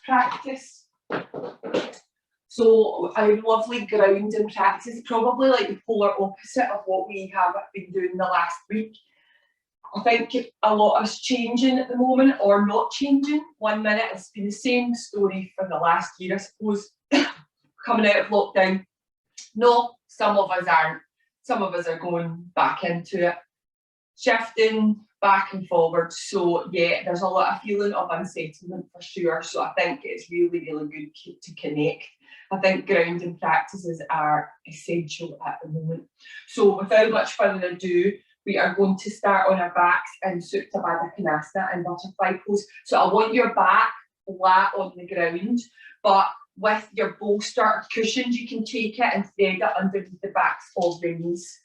practice. So a lovely grounding practice, probably like the polar opposite of what we have been doing the last week. I think a lot is changing at the moment, or not changing. 1 minute, it's been the same story for the last year, I suppose, coming out of lockdown. No, some of us aren't. Some of us are going back into it, shifting back and forward. So yeah, there's a lot of feeling of unsettlement for sure. So I think it's really, really good to connect. I think grounding practices are essential at the moment. So without much further ado, we are going to start on our backs in Supta Baddha Konasana and butterfly pose. So I want your back flat on the ground, but with your bolster or cushions, you can take it and thread it underneath the backs of the knees.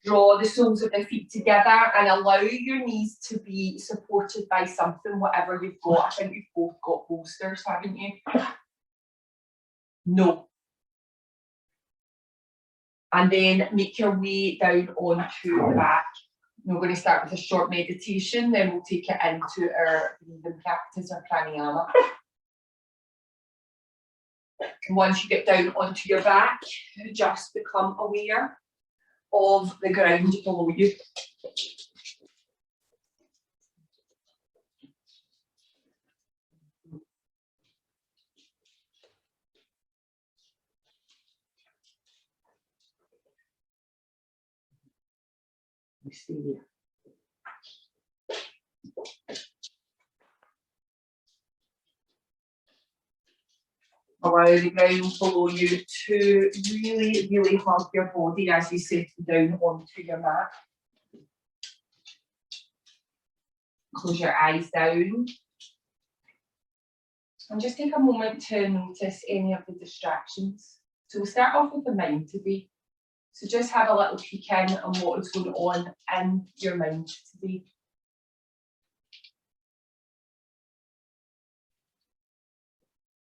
Draw the soles of the feet together and allow your knees to be supported by something, whatever you've got. I think you've both got bolsters, haven't you? No. And then make your way down onto the back. We're going to start with a short meditation, then we'll take it into our breathing practice or pranayama. Once you get down onto your back, just become aware of the ground below you. Stay there. Allow the ground below you to really, really hug your body as you settle down onto your mat. Close your eyes down. And just take a moment to notice any of the distractions. So we'll start off with the mind today. So just have a little peek in on what is going on in your mind today.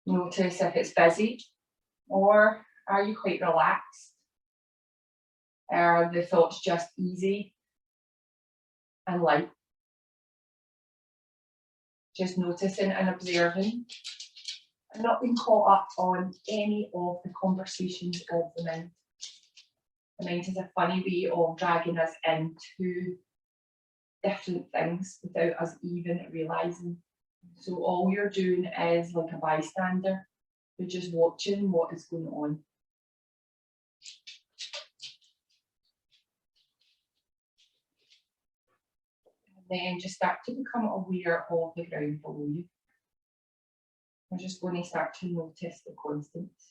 Notice if it's busy, or are you quite relaxed? Are the thoughts just easy and light? Just noticing and observing, and not being caught up on any of the conversations of the mind. The mind is a funny way of dragging us into different things without us even realising. So all you're doing is like a bystander. You're just watching what is going on. And then just start to become aware of the ground below you. We're just going to start to notice the constants.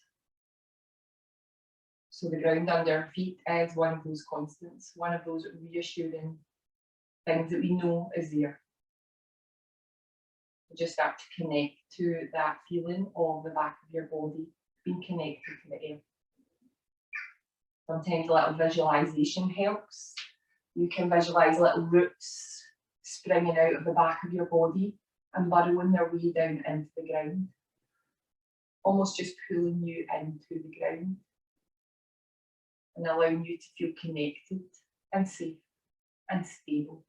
So the ground under our feet is one of those constants, one of those reassuring things that we know is there. Just start to connect to that feeling of the back of your body, being connected to the air. Sometimes a little visualization helps. You can visualize little roots springing out of the back of your body and burrowing their way down into the ground, almost just pulling you into the ground and allowing you to feel connected and safe and stable.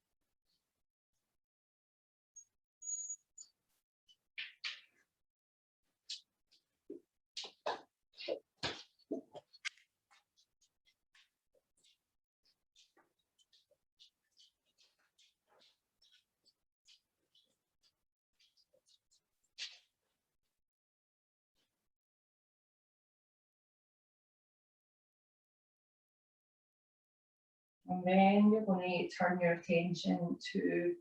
And then you're going to turn your attention to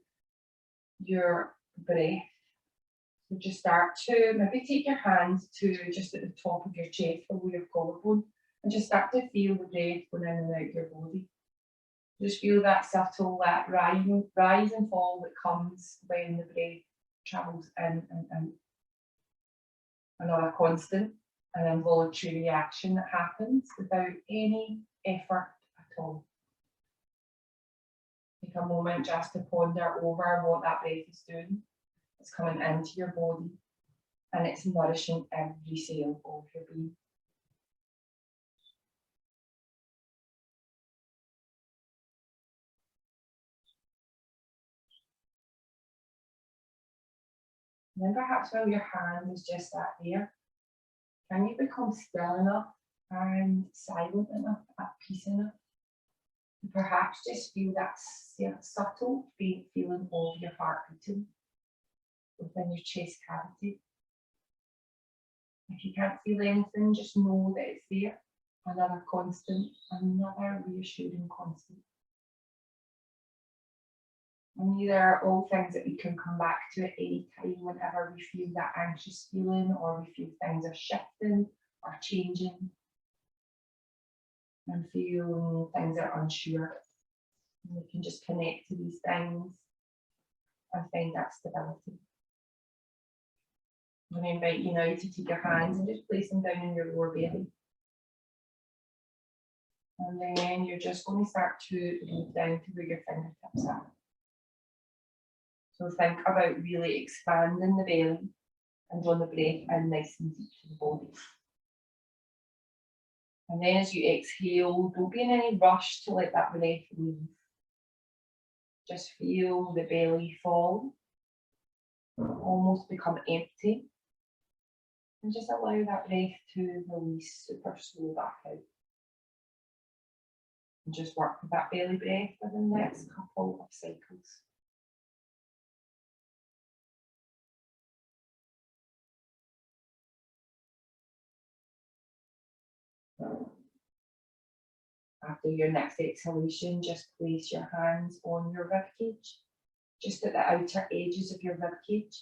your breath. So just start to maybe take your hands to just at the top of your chest below your collarbone and just start to feel the breath going in and out your body. Just feel that subtle, that rise and fall that comes when the breath travels in and out. Another constant, an involuntary reaction that happens without any effort at all. Take a moment just to ponder over what that breath is doing. It's coming into your body and it's nourishing every cell of your being. And then perhaps while your hand is just sat there, can you become still enough and silent enough, at peace enough, to perhaps just feel that subtle faint feeling of your heart beating within your chest cavity. If you can't feel anything, just know that it's there. Another constant, another reassuring constant. And these are all things that we can come back to at any time whenever we feel that anxious feeling, or we feel things are shifting or changing, and feel things are unsure. And we can just connect to these things and find that stability. I'm going to invite you now to take your hands and just place them down in your lower belly. And then you're just going to start to move down to where your fingertips are. So think about really expanding the belly and drawing the breath in nice and deep to the body. And then as you exhale, don't be in any rush to let that breath leave. Just feel the belly fall, almost become empty. And just allow that breath to release super slow back out. And just work with that belly breath for the next couple of cycles. After your next exhalation, just place your hands on your ribcage, just at the outer edges of your ribcage.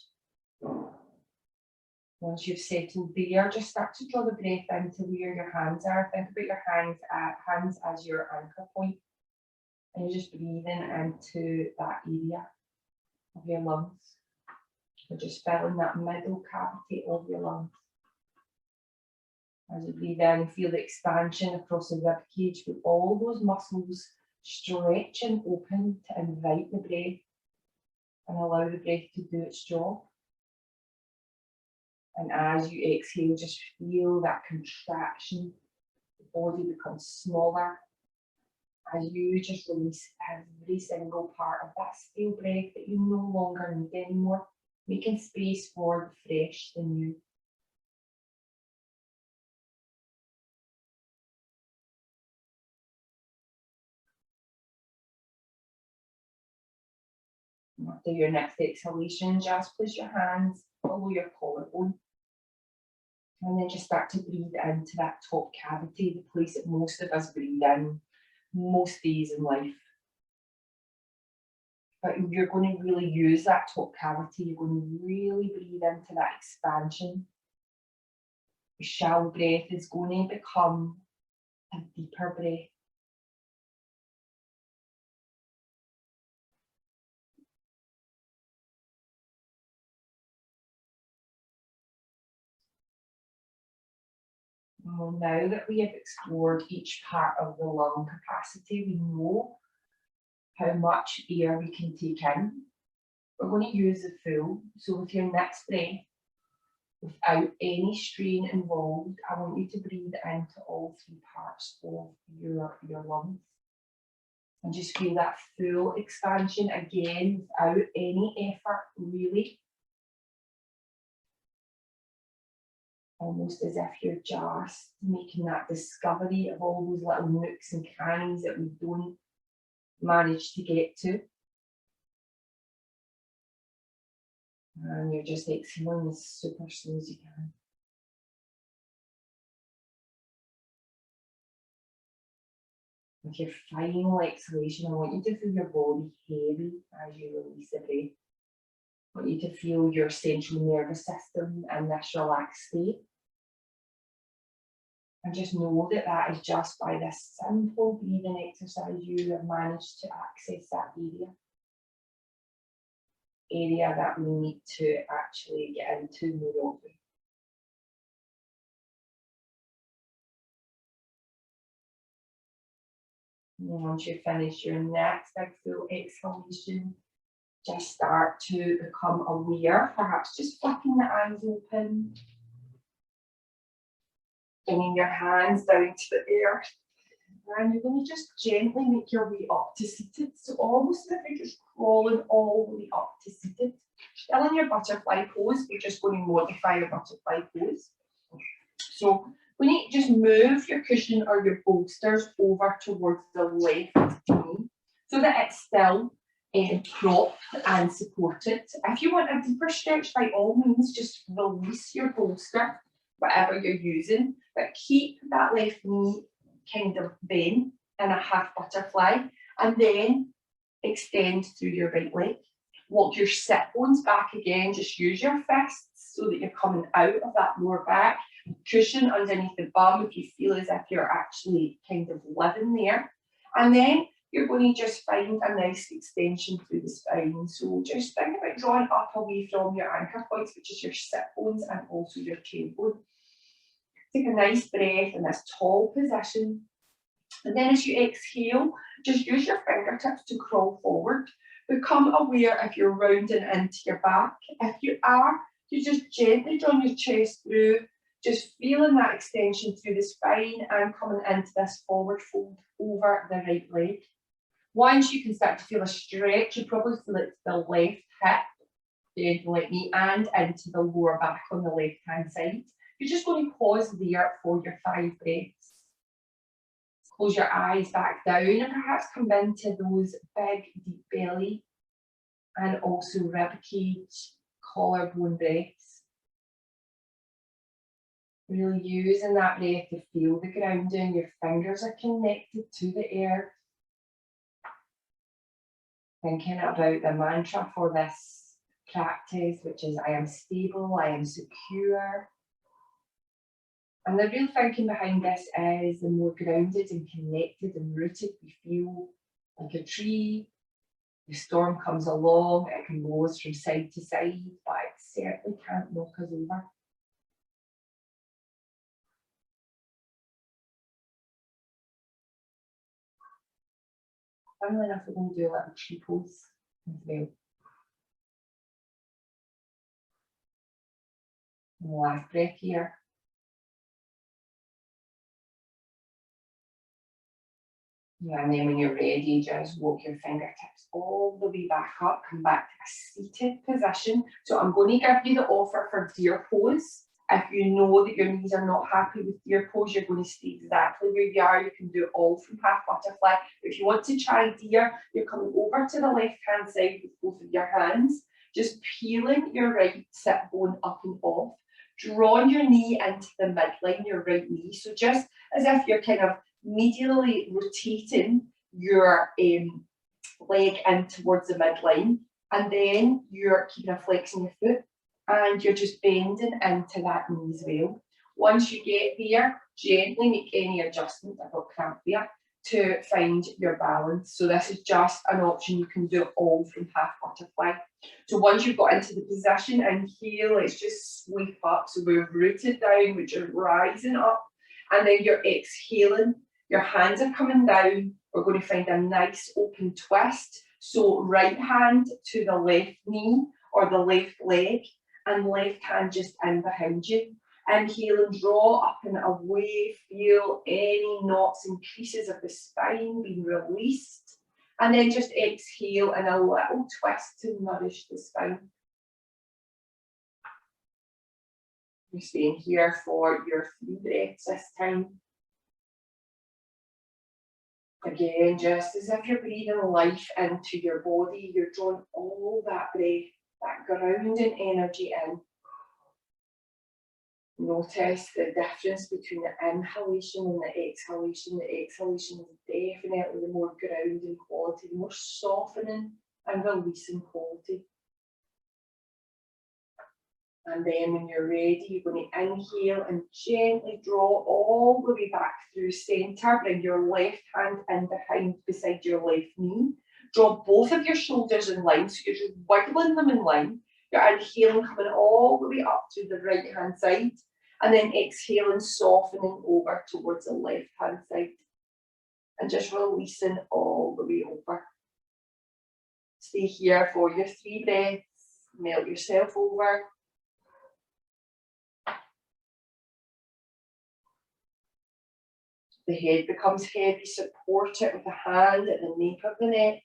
Once you've settled there, just start to draw the breath into where your hands are. Think about your hands as your anchor point, and you're just breathing into that area of your lungs. We're just filling that middle cavity of your lungs. As you breathe in, feel the expansion across the ribcage with all those muscles stretching open to invite the breath and allow the breath to do its job. And as you exhale, just feel that contraction. The body becomes smaller as you just release every single part of that stale breath that you no longer need anymore, making space for the fresh, the new. After your next exhalation, just place your hands below your collarbone. And then just start to breathe into that top cavity, the place that most of us breathe in most days in life. But you're going to really use that top cavity. You're going to really breathe into that expansion. The shallow breath is going to become a deeper breath. Well, now that we have explored each part of the lung capacity, we know how much air we can take in. We're going to use the full. So with your next breath, without any strain involved, I want you to breathe into all three parts of your lungs. And just feel that full expansion again without any effort, really. Almost as if you're just making that discovery of all those little nooks and crannies that we don't manage to get to. And you're just exhaling as super slow as you can. With your final exhalation, I want you to feel your body heavy as you release the breath. I want you to feel your central nervous system in this relaxed state. And just know that that is just by this simple breathing exercise you have managed to access that area that we need to actually get into more often. And once you finish your next big full exhalation, just start to become aware, perhaps just flicking the eyes open, bringing your hands down to the earth, And you're going to just gently make your way up to seated. So almost as if you're just crawling all the way up to seated. Still in your butterfly pose, we're just going to modify your butterfly pose. So we need to just move your cushion or your bolsters over towards the left knee so that it's still propped and supported. If you want a deeper stretch, by all means, just release your bolster, whatever you're using, but keep that left knee kind of bent in a half butterfly, and then extend through your right leg. Walk your sit bones back again, just use your fists so that you're coming out of that lower back. Cushion underneath the bum if you feel as if you're actually kind of living there. And then you're going to just find a nice extension through the spine. So just think about drawing up away from your anchor points, which is your sit bones and also your tailbone. Take a nice breath in this tall position. And then as you exhale, just use your fingertips to crawl forward. Become aware if you're rounding into your back. If you are, you just gently draw your chest through, just feeling that extension through the spine and coming into this forward fold over the right leg. Once you can start to feel a stretch, you probably feel it to the left hip, like me, and into the lower back on the left-hand side. You're just going to pause there for your 5 breaths. Close your eyes back down and perhaps come into those big, deep belly and also ribcage, collarbone breaths. Really using that breath to feel the grounding. Your fingers are connected to the earth. Thinking about the mantra for this practice, which is I am stable, I am secure. And the real thinking behind this is the more grounded and connected and rooted we feel, like a tree, the storm comes along, it can blow us from side to side, but it certainly can't knock us over. Funnily enough, we're going to do a little tree pose as well. And the last breath here. Yeah, and then when you're ready, just walk your fingertips all the way back up, come back to a seated position. So I'm going to give you the offer for deer pose. If you know that your knees are not happy with deer pose, you're going to stay exactly where you are. You can do it all from half butterfly. If you want to try deer, you're coming over to the left-hand side with both of your hands, just peeling your right sit bone up and off, drawing your knee into the midline, your right knee. So just as if you're kind of medially rotating your leg in towards the midline, and then you're keeping a flex in your foot and you're just bending into that knee as well. Once you get there, gently make any adjustment, I've got cramp there, to find your balance. So this is just an option, you can do it all from half butterfly. So once you've got into the position, inhale, let's just sweep up. So we're rooted down, which are rising up, and then you're exhaling. Your hands are coming down. We're going to find a nice open twist. So right hand to the left knee or the left leg, and left hand just in behind you. Inhale and draw up and away. Feel any knots and creases of the spine being released. And then just exhale and a little twist to nourish the spine. You're staying here for your 3 breaths this time. Again, just as if you're breathing life into your body, you're drawing all that breath, that grounding energy in. Notice the difference between the inhalation and the exhalation. The exhalation is definitely the more grounding quality, the more softening and releasing quality. And then when you're ready, you're going to inhale and gently draw all the way back through centre. Bring your left hand in behind beside your left knee. Draw both of your shoulders in line, so you're just wiggling them in line. You're inhaling, coming all the way up to the right hand side. And then exhaling, softening over towards the left hand side. And just releasing all the way over. Stay here for your 3 breaths. Melt yourself over. The head becomes heavy, support it with a hand at the nape of the neck.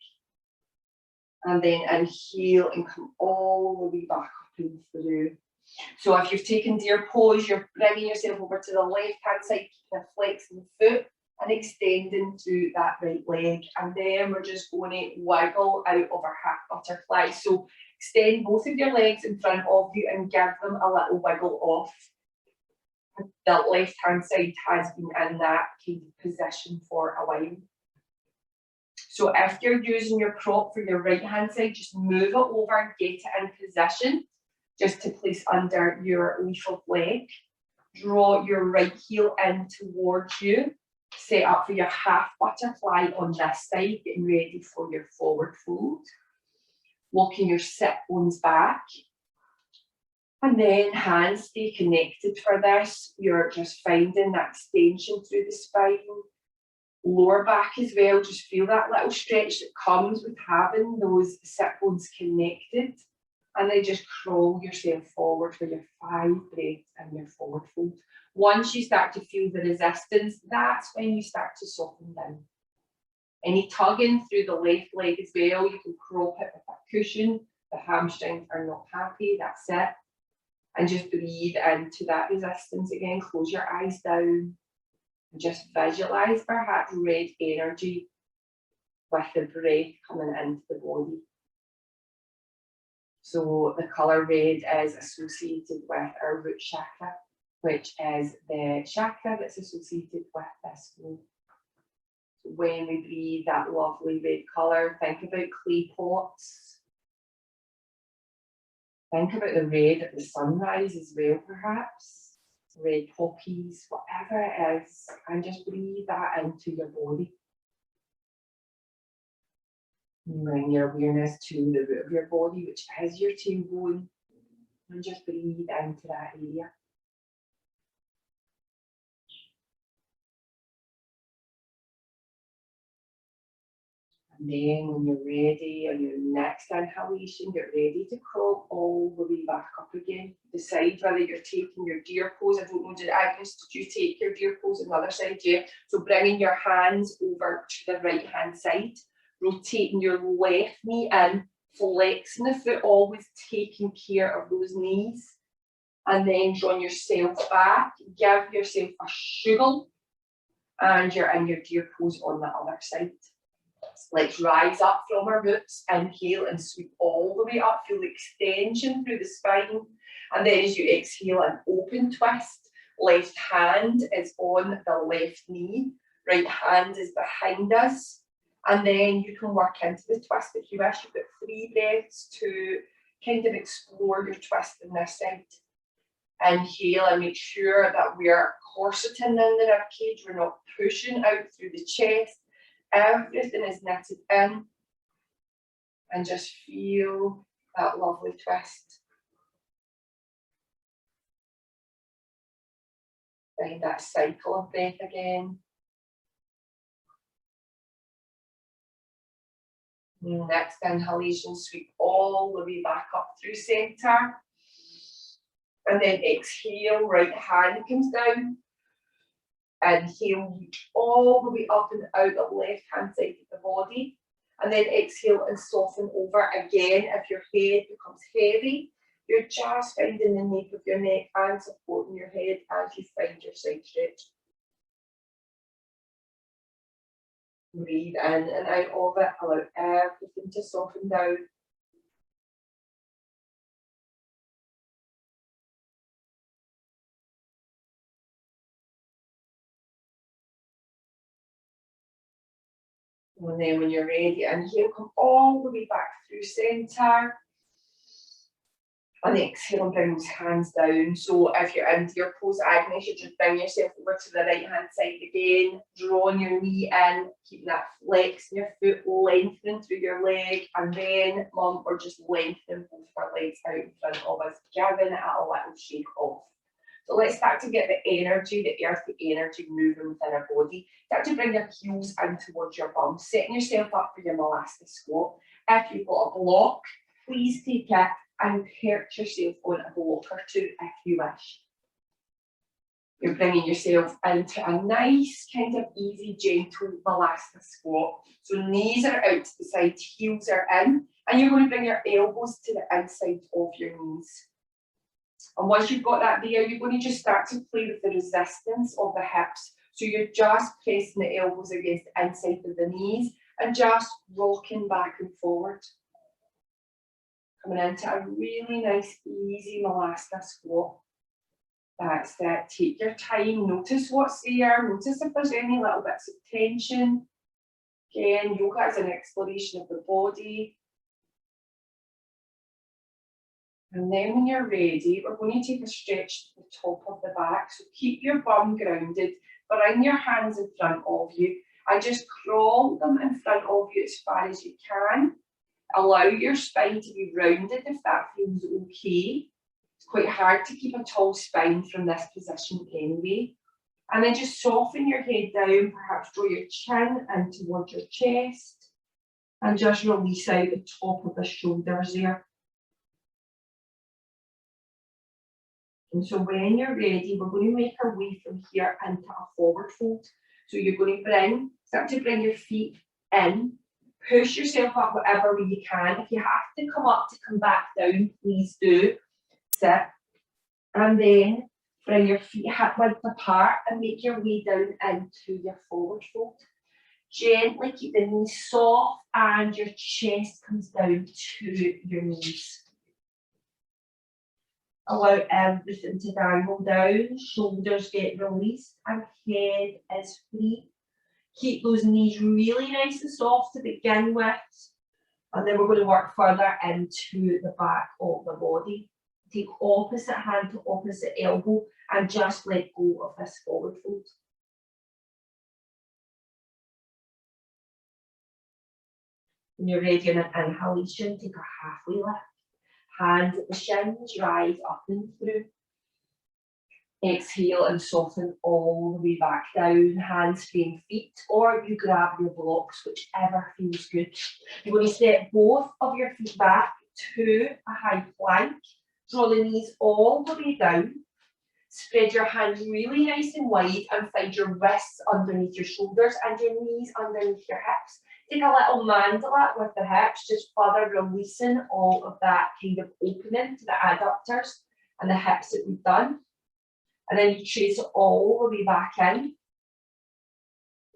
And then inhale and come all the way back up and through. So if you've taken deer pose, you're bringing yourself over to the left-hand side, keeping a flex in the foot and extending through that right leg. And then we're just going to wiggle out of our half butterfly. So extend both of your legs in front of you and give them a little wiggle off. The left-hand side has been in that kind of position for a while. So if you're using your prop for your right-hand side, just move it over and get it in position, just to place under your leaf of leg. Draw your right heel in towards you. Set up for your half butterfly on this side, getting ready for your forward fold. Walking your sit bones back. And then hands stay connected for this. You're just finding that extension through the spine. Lower back as well, just feel that little stretch that comes with having those sit bones connected. And then just crawl yourself forward for your 5 breaths and your forward fold. Once you start to feel the resistance, that's when you start to soften down. Any tugging through the left leg as well, you can prop it with a cushion. The hamstrings are not happy, that's it. And just breathe into that resistance again. Close your eyes down. And just visualize perhaps red energy with the breath coming into the body. So the colour red is associated with our root chakra, which is the chakra that's associated with this flow. So when we breathe that lovely red colour, think about clay pots. Think about the red at the sunrise as well, perhaps. Red poppies, whatever it is, and just breathe that into your body. Bring your awareness to the root of your body, which is your tailbone, and just breathe into that area. And then when you're ready, on your next inhalation, get ready to crawl all the way back up again. Decide whether you're taking your deer pose. I don't know, Agnes, did you take your deer pose on the other side? Yeah. So bringing your hands over to the right hand side, rotating your left knee in, flexing the foot, always taking care of those knees. And then drawing yourself back, give yourself a shuggle, and you're in your deer pose on the other side. Let's rise up from our roots, inhale and sweep all the way up, feel the extension through the spine. And then as you exhale, an open twist. Left hand is on the left knee, right hand is behind us. And then you can work into the twist if you wish. You've got 3 breaths to kind of explore your twist on this side. Inhale and make sure that we're corseting in the rib cage, we're not pushing out through the chest. Everything is knitted in, and just feel that lovely twist. Find that cycle of breath again. Next inhalation, sweep all the way back up through centre. And then exhale, right hand comes down. Inhale, reach all the way up and out the left hand side of the body. And then exhale and soften over again. If your head becomes heavy, you're just finding the nape of your neck and supporting your head as you find your side stretch. Breathe in and out of it, allow everything to soften down. And then when you're ready, inhale, come all the way back through centre. And exhale and bring those hands down. So if you're in deer pose, Agnes, you just bring yourself over to the right hand side again, drawing your knee in, keeping that flex in your foot, lengthening through your leg, and then mum, we're just lengthening both our legs out in front of us, giving it a little shake off. So let's start to get the energy, the earthy energy moving within our body. Start to bring your heels in towards your bum, setting yourself up for your molasses squat. If you've got a block, please take it and perch yourself on a block or two if you wish. You're bringing yourself into a nice, kind of easy, gentle Balasana squat. So knees are out to the side, heels are in, and you're going to bring your elbows to the inside of your knees. And once you've got that there, you're going to just start to play with the resistance of the hips. So you're just pressing the elbows against the inside of the knees and just rocking back and forward. Coming into a really nice, easy Balasana squat. That's it. Take your time. Notice what's there. Notice if there's any little bits of tension. Again, yoga is an exploration of the body. And then when you're ready, we're going to take a stretch to the top of the back. So keep your bum grounded. Bring your hands in front of you. And just crawl them in front of you as far as you can. Allow your spine to be rounded if that feels okay. It's quite hard to keep a tall spine from this position anyway. And then just soften your head down, perhaps draw your chin in towards your chest. And just release out the top of the shoulders there. And so when you're ready, we're going to make our way from here into a forward fold. So you're going to start to bring your feet in, push yourself up whatever way you can. If you have to come up to come back down, please do. Sit. And then bring your feet hip width apart and make your way down into your forward fold. Gently keep the knees soft and your chest comes down to your knees. Allow everything to dangle down, shoulders get released and head is free. Keep those knees really nice and soft to begin with. And then we're going to work further into the back of the body. Take opposite hand to opposite elbow and just let go of this forward fold. When you're ready on an inhalation, take a halfway lift. Hands at the shins, rise up and through. Exhale and soften all the way back down. Hands frame feet, or you grab your blocks, whichever feels good. You're going to step both of your feet back to a high plank. Draw the knees all the way down. Spread your hands really nice and wide and find your wrists underneath your shoulders and your knees underneath your hips. Take a little mandala with the hips, just further releasing all of that kind of opening to the adductors and the hips that we've done. And then you trace it all the way back in.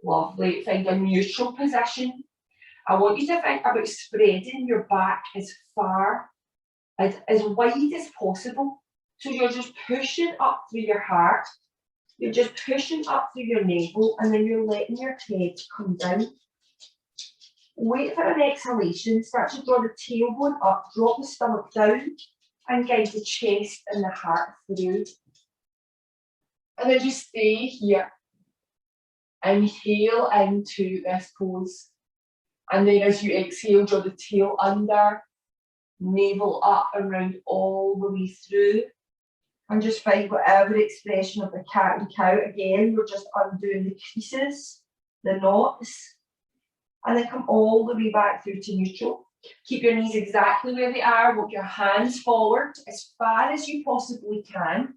Lovely. Find a neutral position. I want you to think about spreading your back as far, as wide as possible. So you're just pushing up through your heart. You're just pushing up through your navel, and then you're letting your head come down. Wait for an exhalation. Start to draw the tailbone up, drop the stomach down, and guide the chest and the heart through. And then just stay here. Inhale into this pose. And then as you exhale, draw the tail under, navel up and round all the way through. And just find whatever expression of the cat and cow. Again, we're just undoing the creases, the knots. And then come all the way back through to neutral. Keep your knees exactly where they are. Walk your hands forward as far as you possibly can.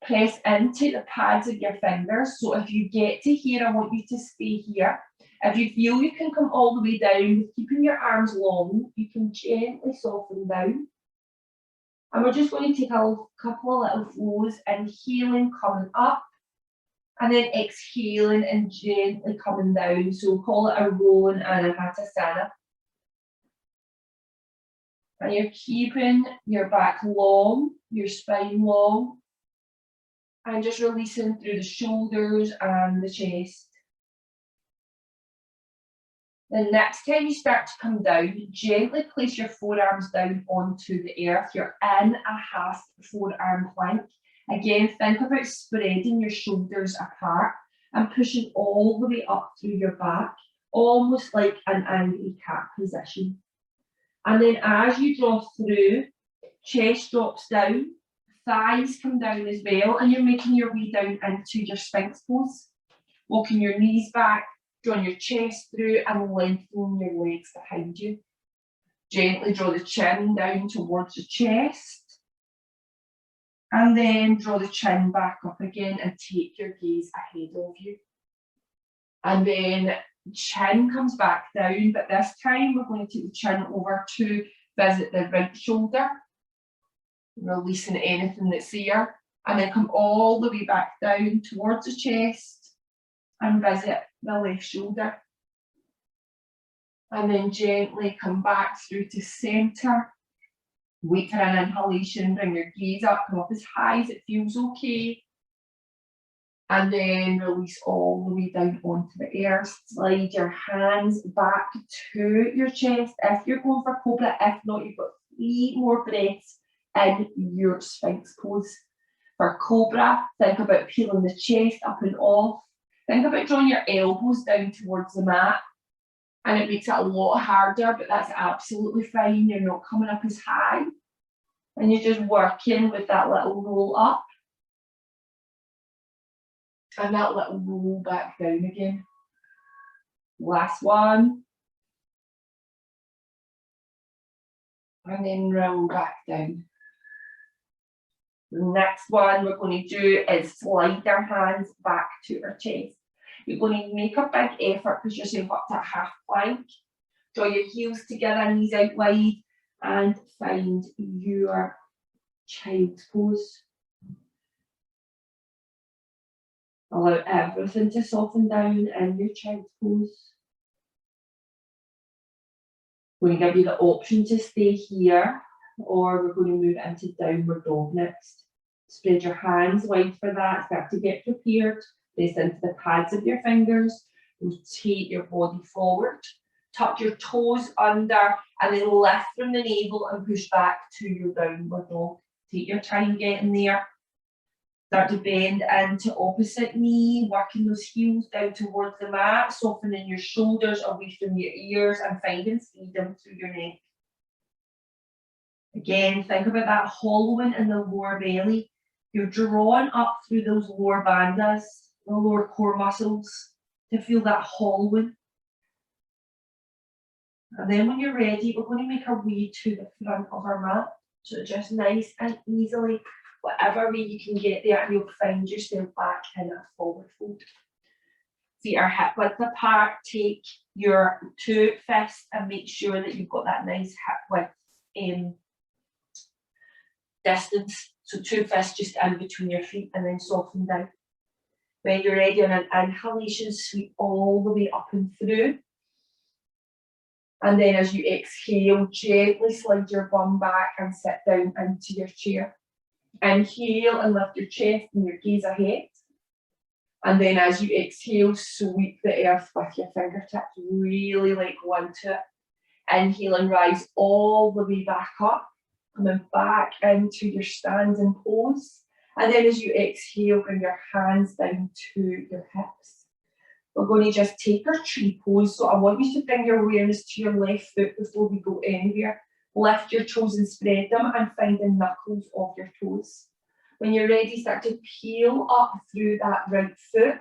Press into the pads of your fingers. So if you get to here, I want you to stay here. If you feel you can come all the way down, with keeping your arms long, you can gently soften down. And we're just going to take a couple of little flows, inhaling, coming up, and then exhaling and gently coming down. So call it a rolling anahatasana. And you're keeping your back long, your spine long, and just releasing through the shoulders and the chest. The next time you start to come down, gently place your forearms down onto the earth. You're in a half forearm plank. Again, think about spreading your shoulders apart and pushing all the way up through your back, almost like an angry cat position. And then as you draw through, chest drops down, thighs come down as well, and you're making your way down into your Sphinx pose. Walking your knees back, drawing your chest through and lengthening your legs behind you. Gently draw the chin down towards the chest. And And then draw the chin back up again and take your gaze ahead of you. And then chin comes back down, but this time we're going to take the chin over to visit the right shoulder, releasing anything that's there, and then come all the way back down towards the chest and visit the left shoulder. And then gently come back through to centre. Wait for an inhalation, bring your gaze up, come up as high as it feels okay. And then release all the way down onto the earth. Slide your hands back to your chest if you're going for cobra. If not, you've got 3 more breaths in your Sphinx pose. For cobra, think about peeling the chest up and off. Think about drawing your elbows down towards the mat. And it makes it a lot harder, but that's absolutely fine. You're not coming up as high. And you're just working with that little roll up. And that little roll back down again. Last one. And then roll back down. The next one we're going to do is slide our hands back to our chest. You're going to make a big effort, push yourself up to a half plank. Draw your heels together, knees out wide, and find your child's pose. Allow everything to soften down in your child's pose. We're going to give you the option to stay here, or we're going to move into downward dog next. Spread your hands wide for that. Start to get prepared. Press into the pads of your fingers. Rotate your body forward. Tuck your toes under and then lift from the navel and push back to your downward dog. Take your time getting there. Start to bend into opposite knee, working those heels down towards the mat, softening your shoulders away from your ears and finding freedom through your neck. Again, think about that hollowing in the lower belly. You're drawn up through those lower bandhas, the lower core muscles, to feel that hollowing. And then when you're ready, we're going to make our way to the front of our mat. So just nice and easily, whatever way you can get there, and you'll find yourself back in a forward fold. Feet are hip width apart. Take your 2 fists and make sure that you've got that nice hip width distance. So 2 fists just in between your feet and then soften down. When you're ready on an inhalation, sweep all the way up and through. And then as you exhale, gently slide your bum back and sit down into your chair. Inhale and lift your chest and your gaze ahead. And then as you exhale, sweep the earth with your fingertips. Really let go into it. Inhale and rise all the way back up. Coming back into your standing pose. And then as you exhale, bring your hands down to your hips. We're going to just take our tree pose. So I want you to bring your awareness to your left foot before we go anywhere. Lift your toes and spread them and find the knuckles of your toes. When you're ready, start to peel up through that right foot,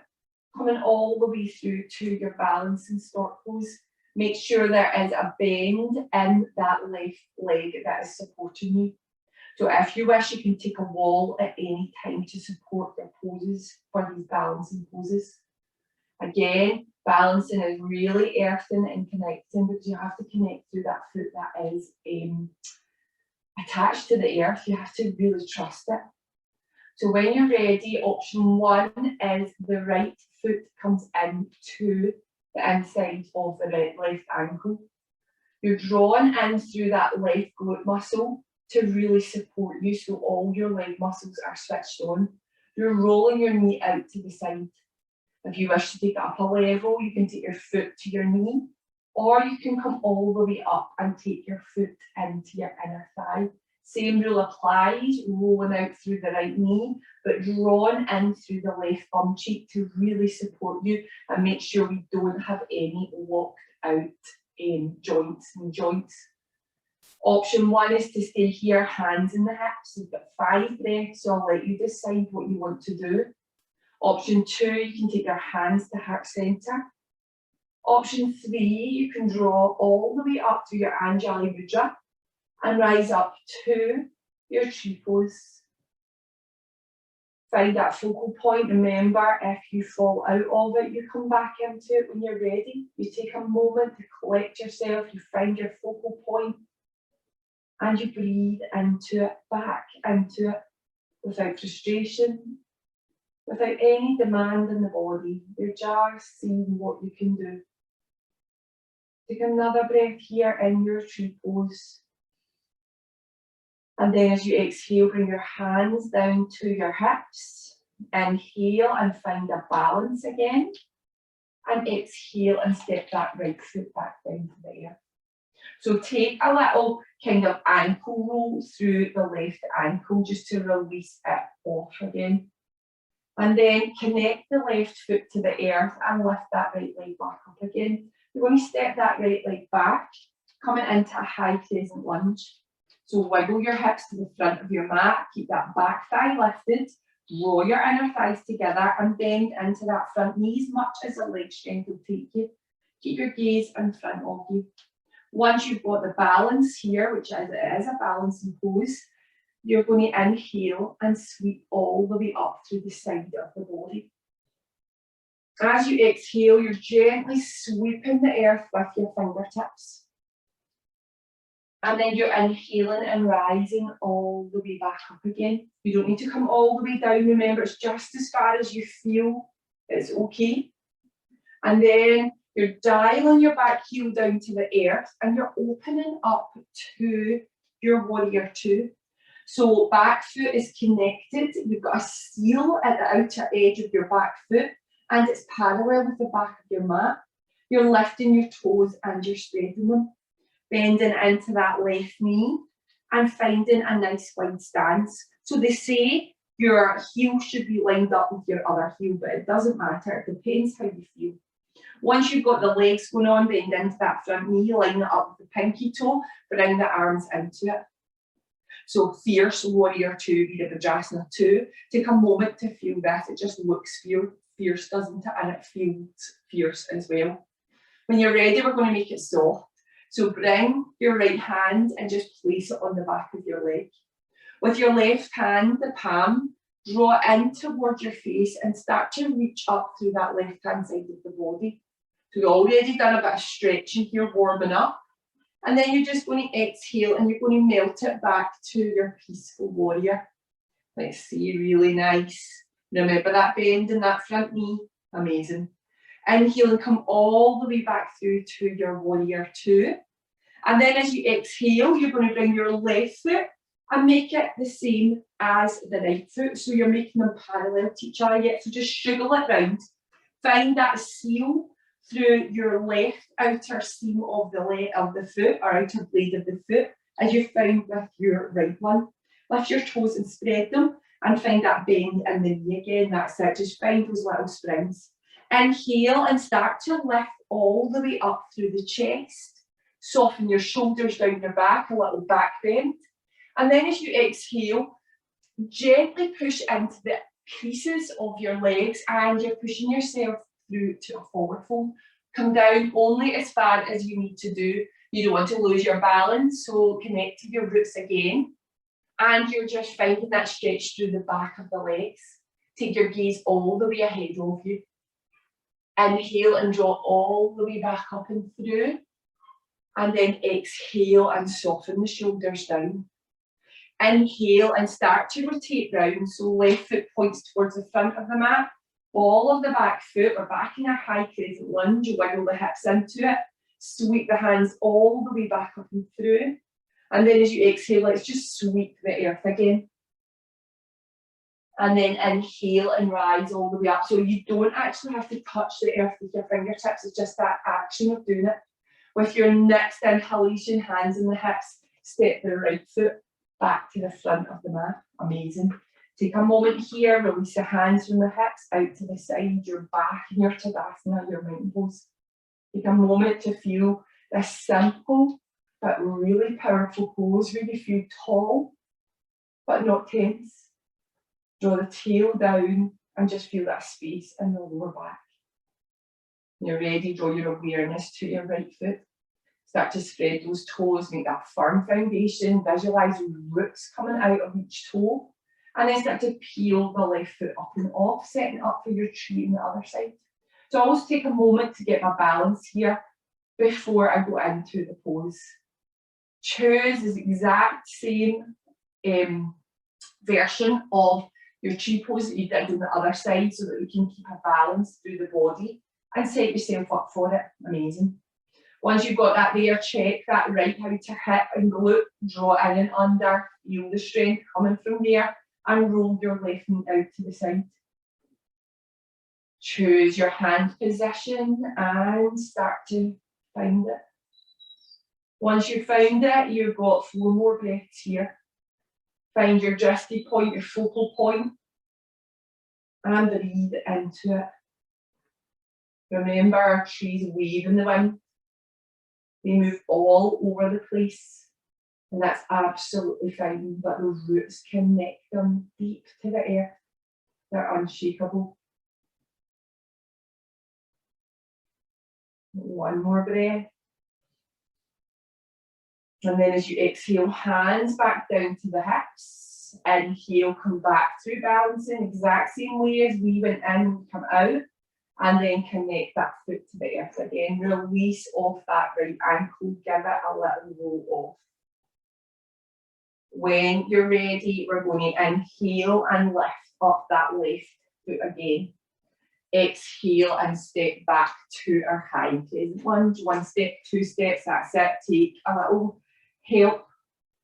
coming all the way through to your balance and stork pose. Make sure there is a bend in that left leg that is supporting you. So if you wish, you can take a wall at any time to support your poses for these balancing poses. Again, balancing is really earthing and connecting, because you have to connect through that foot that is attached to the earth. You have to really trust it. So when you're ready, option 1 is the right foot comes into the inside of the left ankle. You're drawn in through that left glute muscle to really support you, so all your leg muscles are switched on. You're rolling your knee out to the side. If you wish to take it up a level, you can take your foot to your knee, or you can come all the way up and take your foot into your inner thigh. Same rule applies, rolling out through the right knee, but drawn in through the left bum cheek to really support you and make sure we don't have any locked out joints and joints. Option 1 is to stay here, hands in the hips. You've got 5 breaths, so I'll let you decide what you want to do. Option 2, you can take your hands to heart center. Option 3, you can draw all the way up to your Anjali Mudra and rise up to your tree pose. Find that focal point. Remember, if you fall out of it, you come back into it when you're ready. You take a moment to collect yourself, you find your focal point, and you breathe into it, back into it, without frustration, without any demand in the body. You're just seeing what you can do. Take another breath here in your tree pose. And then as you exhale, bring your hands down to your hips. Inhale and find a balance again. And exhale and step that right foot back down to the earth. So take a little kind of ankle roll through the left ankle just to release it off again. And then connect the left foot to the earth and lift that right leg back up again. You're going to step that right leg back, coming into a high crescent lunge. So wiggle your hips to the front of your mat, keep that back thigh lifted, draw your inner thighs together and bend into that front knee as much as the leg strength will take you. Keep your gaze in front of you. Once you've got the balance here, which is, it is a balancing pose, you're going to inhale and sweep all the way up through the side of the body. As you exhale, you're gently sweeping the earth with your fingertips. And then you're inhaling and rising all the way back up again. You don't need to come all the way down. Remember, it's just as far as you feel it's okay. And then you're dialing your back heel down to the earth and you're opening up to your warrior two. So back foot is connected. You've got a seal at the outer edge of your back foot and it's parallel with the back of your mat. You're lifting your toes and you're spreading them. Bending into that left knee and finding a nice wide stance. So they say your heel should be lined up with your other heel, but it doesn't matter. It depends how you feel. Once you've got the legs going on, bend into that front knee, line it up with the pinky toe, bring the arms into it. So fierce warrior two, Virabhadrasana 2. Take a moment to feel this. It just looks fierce, doesn't it? And it feels fierce as well. When you're ready, we're going to make it soft. So bring your right hand and just place it on the back of your leg. With your left hand, the palm, draw in towards your face and start to reach up through that left-hand side of the body. So we've already done a bit of stretching here, warming up. And then you're just going to exhale and you're going to melt it back to your peaceful warrior. Let's see, really nice. Remember that bend in that front knee? Amazing. Inhale and come all the way back through to your warrior two. And then as you exhale, you're going to bring your left foot and make it the same as the right foot. So you're making them parallel to each other yet. So just sugar it round. Find that seal through your left outer seam of the foot or outer blade of the foot as you found with your right one. Lift your toes and spread them and find that bend in the knee again. That's it. Just find those little springs. Inhale and start to lift all the way up through the chest. Soften your shoulders down your back, a little back bend. And then as you exhale, gently push into the creases of your legs and you're pushing yourself through to a forward fold. Come down only as far as you need to do. You don't want to lose your balance, so connect to your roots again. And you're just finding that stretch through the back of the legs. Take your gaze all the way ahead of you. Inhale and draw all the way back up and through. And then exhale and soften the shoulders down. Inhale and start to rotate round. So left foot points towards the front of the mat. Ball of the back foot, we're back in a high crescent lunge. Wiggle the hips into it. Sweep the hands all the way back up and through. And then as you exhale, let's just sweep the earth again. And then inhale and rise all the way up. So you don't actually have to touch the earth with your fingertips. It's just that action of doing it. With your next inhalation, hands in the hips, step the right foot back to the front of the mat. Amazing. Take a moment here, release your hands from the hips out to the side, your back in your Tadasana, your mountain pose. Take a moment to feel this simple but really powerful pose where you feel tall but not tense. Draw the tail down and just feel that space in the lower back. When you're ready, draw your awareness to your right foot. Start to spread those toes, make that firm foundation. Visualize roots coming out of each toe. And then start to peel the left foot up and off, setting up for your tree on the other side. So I always take a moment to get my balance here before I go into the pose. Choose the exact same version of your tree pose that you did on the other side so that you can keep a balance through the body and set yourself up for it. Amazing. Once you've got that there, check that right outer hip and glute, draw in and under, feel the strength coming from there, and roll your left knee out to the side. Choose your hand position and start to find it. Once you've found it, you've got 4 more breaths here. Find your drifty point, your focal point, and breathe into it. Remember, our trees wave in the wind. They move all over the place, and that's absolutely fine, but those roots connect them deep to the earth. They're unshakable. One more breath. And then as you exhale, hands back down to the hips. Inhale, come back through balancing, exact same way as we went in, come out. And then connect that foot to the earth again. Release off that right ankle, give it a little roll off. When you're ready, we're going to inhale and lift up that left foot again. Exhale and step back to our high pleasant lunge. 1 step, 2 steps, that's it. Take a little help.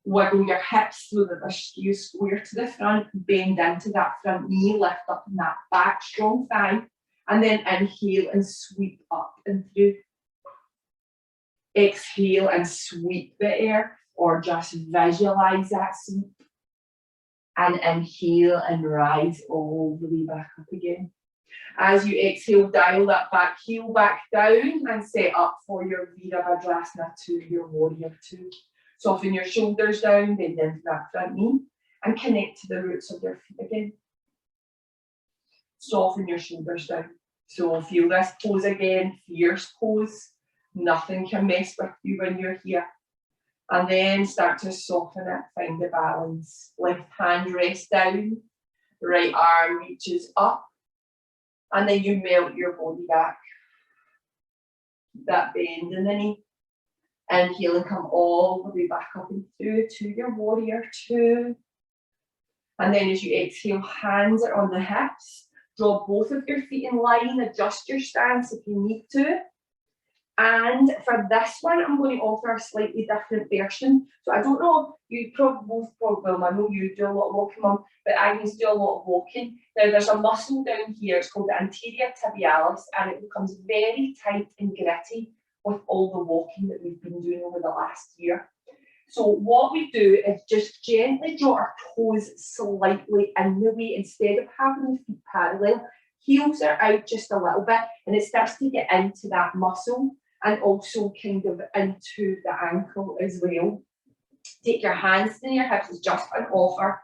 Wiggle your hips so that they're skew square to the front. Bend into that front knee, lift up in that back, strong thigh. And then inhale and sweep up and through. Exhale and sweep the air, or just visualize that sweep. And inhale and rise all the way back up again. As you exhale, dial that back heel back down and set up for your Virabhadrasana 2, your warrior 2. Soften your shoulders down, bend into that front knee, and connect to the roots of your feet again. Soften your shoulders down. So feel this pose again, fierce pose. Nothing can mess with you when you're here. And then start to soften it, find the balance. Left hand rests down, right arm reaches up, and then you melt your body back. That bend in the knee. Inhale and come all the way back up and through to your warrior 2. And then as you exhale, hands are on the hips. Draw both of your feet in line, adjust your stance if you need to. And for this one, I'm going to offer a slightly different version. So I don't know, you probably both, well, I know you do a lot of walking, Mum, but Agnes do a lot of walking. Now there's a muscle down here, it's called the anterior tibialis, and it becomes very tight and gritty with all the walking that we've been doing over the last year. So what we do is just gently draw our toes slightly in the way instead of having the feet parallel. Heels are out just a little bit, and it starts to get into that muscle and also kind of into the ankle as well. Take your hands to your hips as just an offer,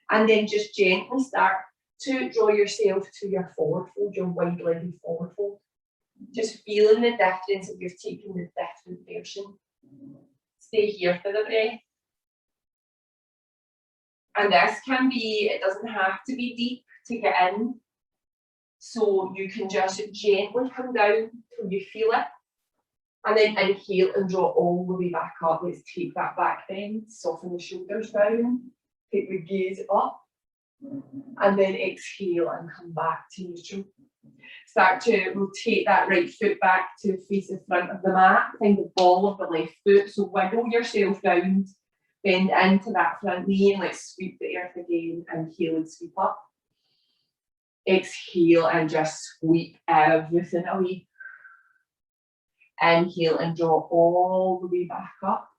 and then just gently start to draw yourself to your forward fold, your wide-legged forward fold. Just feeling the difference if you're taking the different version. Stay here for the breath. And this can be, it doesn't have to be deep to get in. So you can just gently come down till you feel it. And then inhale and draw all the way back up. Let's take that back bend, soften the shoulders down, take the gaze up. And then exhale and come back to neutral. Start to rotate that right foot back to face the front of the mat. Find the ball of the left foot. So wiggle yourself down, bend into that front knee, and let's sweep the earth again. Inhale and sweep up. Exhale and just sweep everything away. Inhale and draw all the way back up.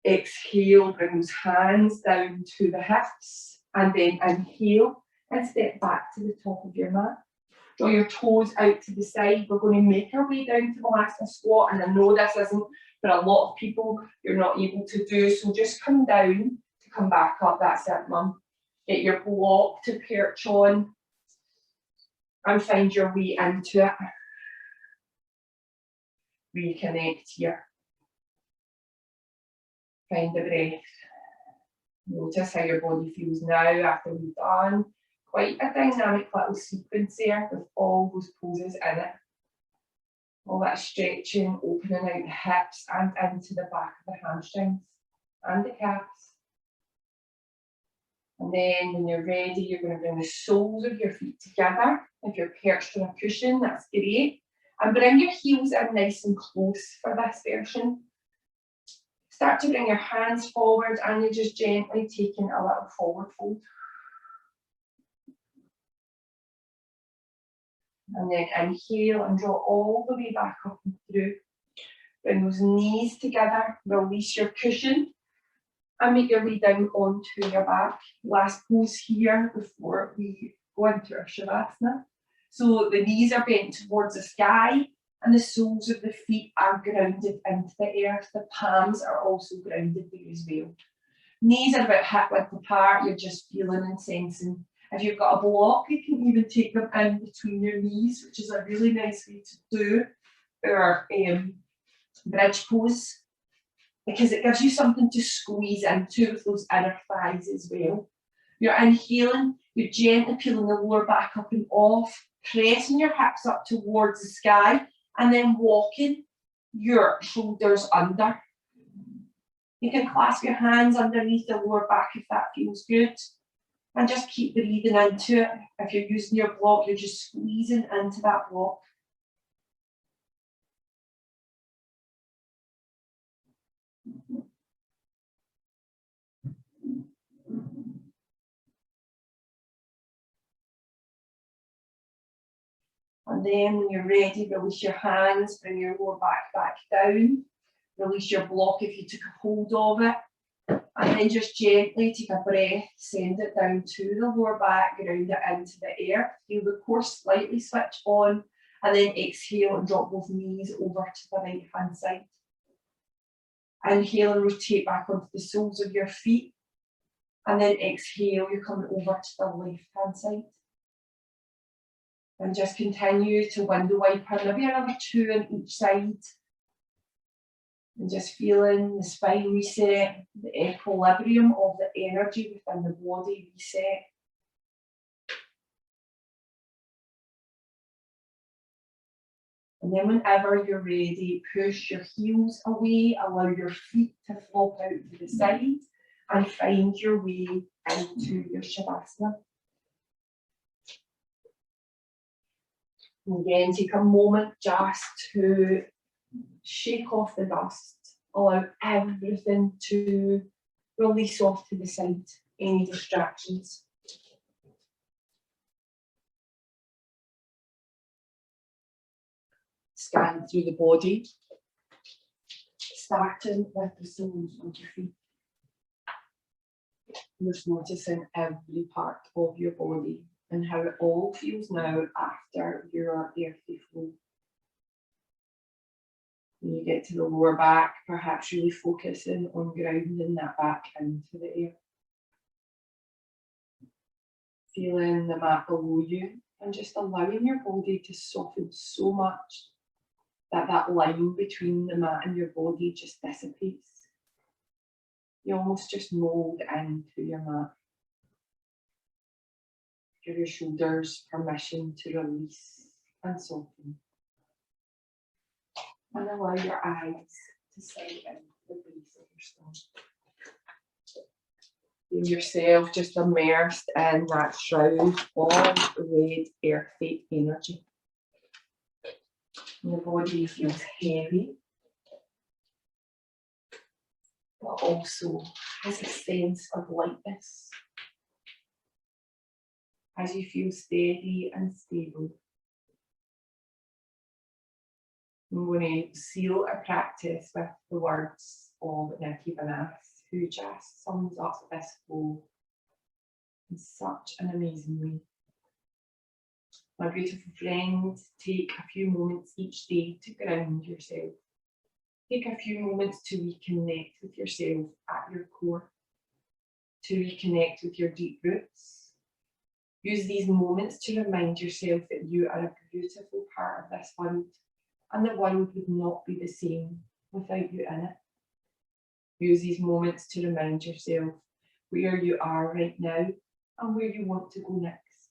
Exhale, bring those hands down to the hips, and then inhale and step back to the top of your mat. Draw your toes out to the side. We're going to make our way down to the last squat, and I know this isn't for a lot of people, you're not able to do, so just come down to come back up. That's it, Mum. Get your block to perch on and find your way into it. Reconnect here. Find the breath. Notice how your body feels now after we've done quite a dynamic little sequence there with all those poses in it. All that stretching, opening out the hips and into the back of the hamstrings and the calves. And then when you're ready, you're going to bring the soles of your feet together. If you're perched on a cushion, that's great. And bring your heels in nice and close for this version. Start to bring your hands forward and you're just gently taking a little forward fold. And then inhale and draw all the way back up and through. Bring those knees together, release your cushion and make your way down onto your back. Last pose here before we go into our Shavasana. So the knees are bent towards the sky and the soles of the feet are grounded into the earth. The palms are also grounded there as well. Knees are about hip width apart, you're just feeling and sensing. If you've got a block, you can even take them in between your knees, which is a really nice way to do our bridge pose, because it gives you something to squeeze into with those inner thighs as well. You're inhaling, you're gently peeling the lower back up and off, pressing your hips up towards the sky, and then walking your shoulders under. You can clasp your hands underneath the lower back if that feels good. And just keep breathing into it. If you're using your block, you're just squeezing into that block. And then when you're ready, release your hands, bring your lower back down. Release your block if you took a hold of it. And then just gently take a breath, send it down to the lower back, ground it into the earth. Feel the core slightly switch on, and then exhale and drop both knees over to the right hand side. Inhale and rotate back onto the soles of your feet. And then exhale, you're coming over to the left hand side. And just continue to window wiper, maybe another 2 on each side. And just feeling the spine reset, the equilibrium of the energy within the body reset. And then whenever you're ready, push your heels away, allow your feet to flop out to the side and find your way into your Shavasana. And again, take a moment just to shake off the dust, allow everything to release off to the side, any distractions. Scan through the body, starting with the soles of your feet. Just noticing every part of your body and how it all feels now after your earthy flow. When you get to the lower back, perhaps really focusing on grounding that back into the air. Feeling the mat below you and just allowing your body to soften so much that that line between the mat and your body just dissipates. You almost just mold into your mat. Give your shoulders permission to release and soften. And allow your eyes to sink into the base of your skull. Feel yourself just immersed in that shroud of red earthy energy. And the body feels heavy, but also has a sense of lightness. As you feel steady and stable. I'm going to seal our practice with the words of Nikki Banas, who just sums up this flow in such an amazing way. My beautiful friend, take a few moments each day to ground yourself. Take a few moments to reconnect with yourself at your core, to reconnect with your deep roots. Use these moments to remind yourself that you are a beautiful part of this world, and the world would not be the same without you in it. Use these moments to remind yourself where you are right now and where you want to go next.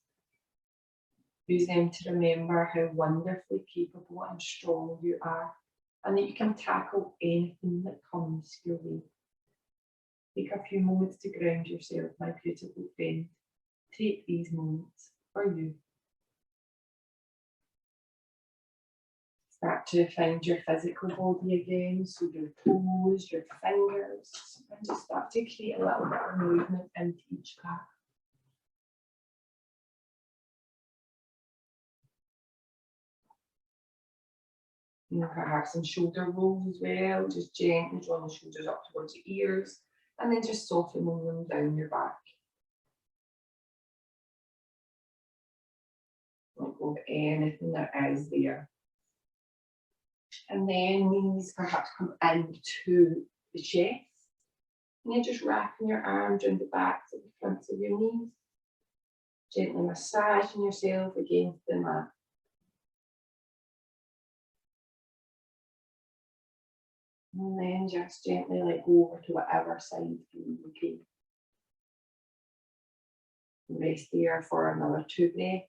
Use them to remember how wonderfully capable and strong you are, and that you can tackle anything that comes your way. Take a few moments to ground yourself, my beautiful friend. Take these moments for you. Start to find your physical body again, so your toes, your fingers, and just start to create a little bit of movement into each part. You can have some shoulder rolls as well, just gently drawing the shoulders up towards the ears, and then just softening them down your back. Let go of anything that is there. And then knees perhaps come into the chest. And you're just wrapping your arms around the backs of the fronts of your knees. Gently massaging yourself against the mat. And then just gently let go over to whatever side feels okay. Rest there for another 2 breaths.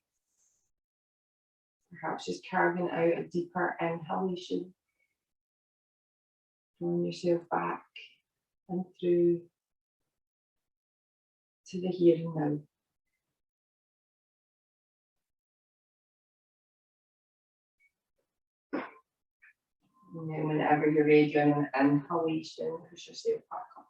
Perhaps just carving out a deeper inhalation. Drawing yourself back and through to the here and now. And then whenever you're ready on an inhalation, push yourself back up.